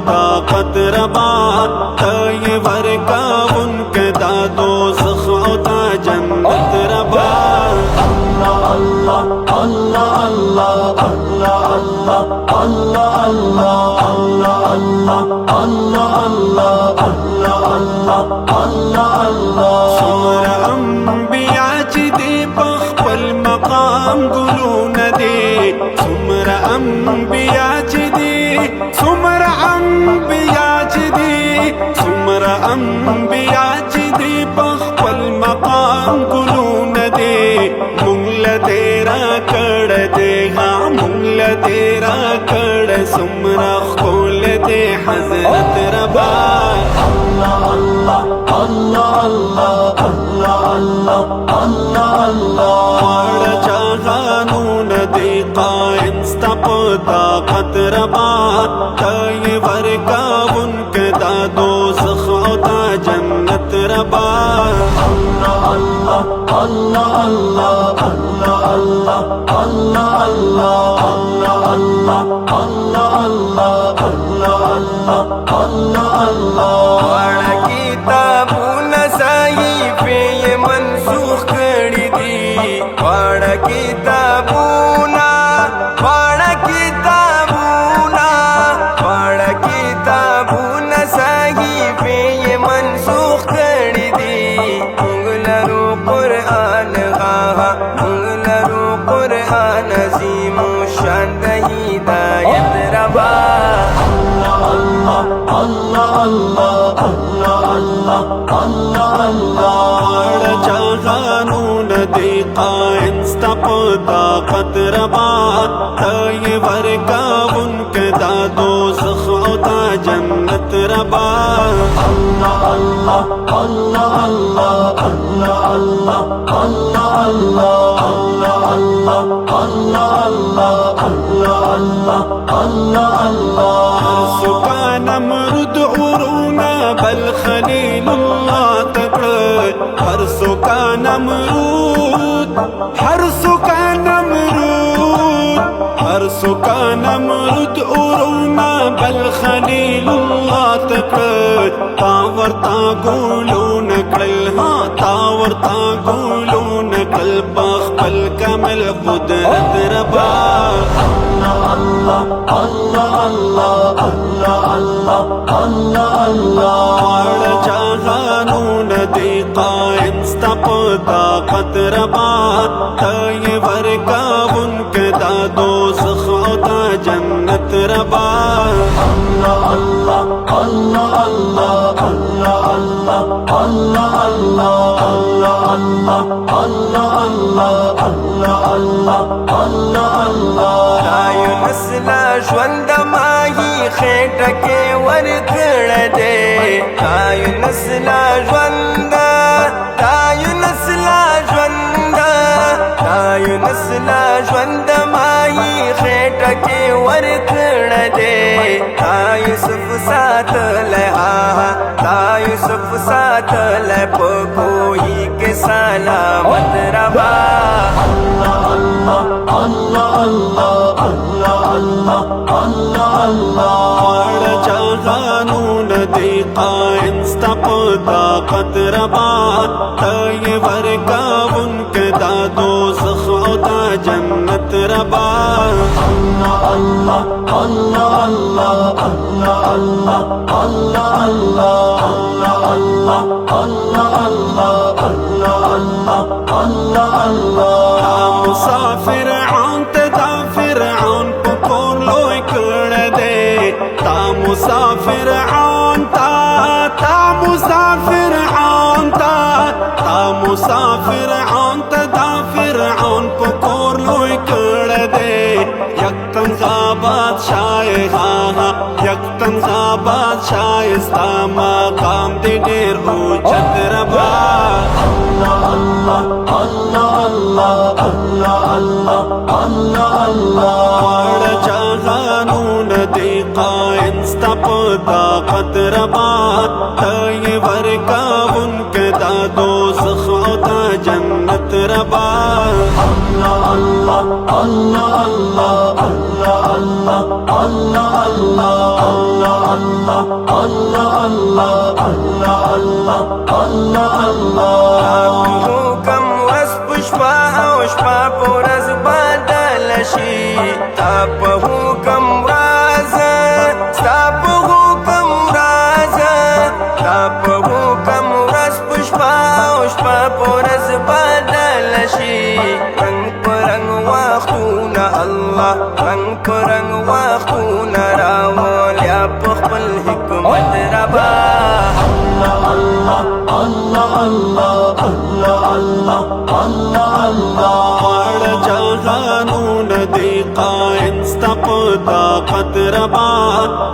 طاقت ربات تای ورکا انکه دا دوزخ او دا جنت ربات اللہ اللہ اللہ اللہ اللہ اللہ اللہ اللہ اللہ اللہ اللہ اللہ سمر انبیاء چی دی بخبل مقام گلون دی سمر انبیاء چی دی سمر انبیاء چی دی سمر انبیاء چی دی بخبل مقام گلون دی منگل تیرا کڑ دے گا منگل تیرا کڑ سمرا خول دے حضرت ربا اللہ اللہ اللہ اللہ اللہ اللہ اللہ واڑ چاہانون دی قائم ستپ طاقت ربا تای ورکا انکه دا دوزخ او دا جنت ربا اللہ اللہ اللہ اللہ اللہ اللہ اللہ اللہ اللہ اللہ اللہ اللہ اللہ واڑا کتابون صحیفے یہ منسوخ کری دی واڑا کتابونا واڑا کتابونا واڑا کتابون صحیفے یہ منسوخ کری دی انگلرو قرآن غاہا انگلرو قرآن عظیم شان ہدایت ربا اللہ اللہ اللہ اللہ اللہ چاہانون دی قائم ستپ طاقت ربا تای ورکا انکه دا دوزخ او دا جنت ربا اللہ اللہ اللہ اللہ اللہ اللہ اللہ اللہ اللہ اللہ اللہ اللہ سکا نمرد عرونا بل خلیل اللہ تکڑ ہر سکا نمرود ہر سکا نمرود ہر سکا نمرود عرونا بل خلیل اللہ تکڑ تاورتا گولون کل ہاں تاورتا گولون کل باخ پل کمل قدرت ربا اللہ اللہ اللہ اللہ اللہ اللہ واڑ چاہانون دی قائم ستپ طاقت ربا تای ورکا انکه دا دوزخ او دا جنت ربا اللہ اللہ اللہ اللہ اللہ اللہ اللہ اللہ اللہ اللہ اللہ اللہ اللہ تایو نسلا ژوند ماهی خیټه کې ورکړه دې تایو نسلا ژوند تایو نسلا ژوند تایو نسلا ژوند ماهی خیټه کې ورکړه دې تایو صف ساتل ها تایو صف ساتل په کوی کې سلامت ربا اللہ اللہ اللہ اللہ اللہ اللہ واڑ چاہانون دی قائم ستپ طاقت ربا تای ورکا انکه دا دوزخ او دا جنت ربا اللہ اللہ اللہ اللہ اللہ اللہ اللہ اللہ اللہ اللہ اللہ اللہ مسافر عن تا فرعون پکور لوی کړه دے تا مسافر عن تا مسافر عن تا مسافر عن تا فرعون پکور لوی کړه دے یکتن غابات شایخانا یکتن غابات شایستا مقام دی ډیر اوچت ربا اللہ اللہ اللہ اللہ اللہ ربا تای ورکا انکه دا دوزخ او دا جنت ربا اللہ اللہ اللہ اللہ اللہ اللہ اللہ اللہ اللہ اللہ اللہ اللہ اللہ حکم ورځ په شپه او شپه په ورځ بدل شي تا په حکم ورځ ستا په حکم ورځ تا په حکم ورځ په شپه او شپه په ورځ بدل شي رنګ په رنګ وختونه الله رنګ په رنګ وختونه راولیا په خپل حکمت ربا اللہ اللہ اللہ اللہ اللہ اللہ وار جہانون دی قائم ستپ طاقت ربا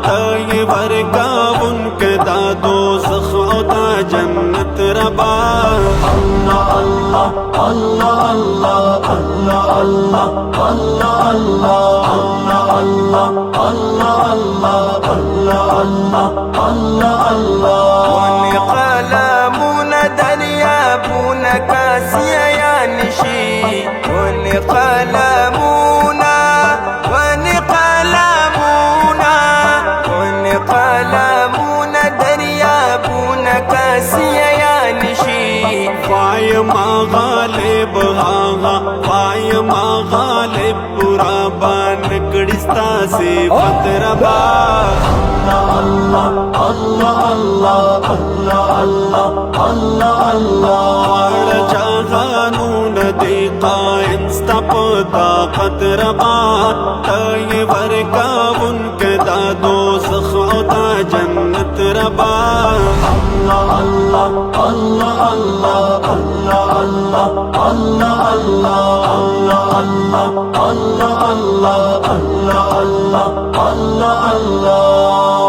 تای ورکا انکه دا دوزخ او دا جنت ربا اللہ اللہ اللہ اللہ اللہ اللہ اللہ اللہ اللہ اللہ اللہ اللہ اللہ قلمون دریابون کاسیا یا نشی ون قلمون دریابون کاسیا یا نشی فایم غالب آغا فایم غالب پورا بان کڑستا صفت ربا اللہ اللہ اللہ اللہ اللہ اللہ اللہ وار جہانون دی قائم ستپ طاقت ربا تای ورکا انکه دا دوزخ او دا جنت ربا اللہ اللہ اللہ اللہ اللہ اللہ اللہ اللہ اللہ اللہ اللہ اللہ اللہ اللہ